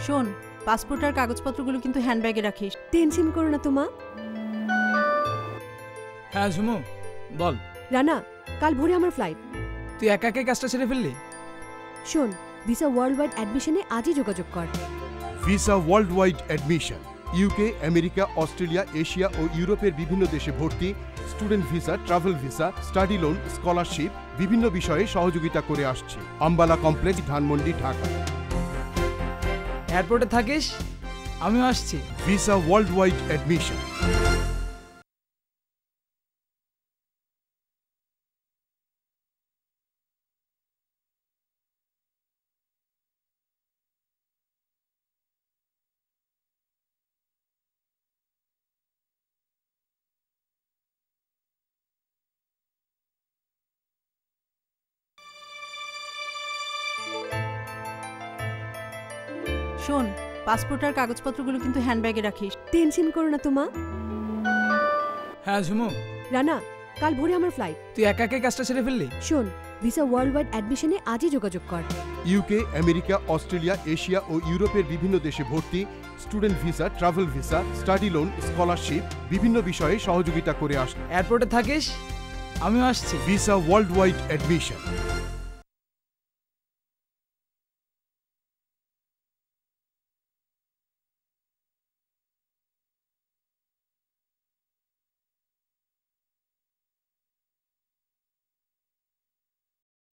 শোন, পাসপোর্ট আর কাগজপত্রগুলো কিন্তু হ্যান্ডব্যাগে রাখিস। টেনশন করো না তোমা। হ্যাঁ ঝুমু বল। রানা, কাল ভোরে আমার ফ্লাইট। তুই একা একাই কাজটা ছেড়ে ফেললি? শোন, ভিসা ওয়ার্ল্ড ওয়াইড অ্যাডমিশনে আজই যোগাযোগ কর। Visa world wide admission UK, America, Australia, Asia ও ইউরোপের বিভিন্ন দেশে ভর্তি, student visa, travel visa, study loan, scholarship বিভিন্ন বিষয়ে সহযোগিতা করে আসছে। আম্বালা কমপ্লেক্স, ধানমন্ডি, ঢাকা। এয়ারপোর্টে থাকিস, আমিও আসছি। Visa world wide admission. শোন, পাসপোর্ট আর কাগজপত্রগুলো কিন্তু হ্যান্ডব্যাগে রাখিস। টেনশন করো না তোমা। হ্যাঁ ঝুমু। রানা, কাল ভোরে আমার ফ্লাইট। তুই একা একাই কাজটা ছেড়ে ফেললি? শোন, ভিসা ওয়ার্ল্ড ওয়াইড অ্যাডমিশনে আজই যোগাযোগ কর। ইউকে, আমেরিকা, অস্ট্রেলিয়া, এশিয়া ও ইউরোপের বিভিন্ন দেশে ভর্তি, student visa, travel visa, study loan, scholarship বিভিন্ন বিষয়ে সহযোগিতা করে আসছে। এয়ারপোর্টে থাকিস, আমিও আসছি। Visa world wide admission.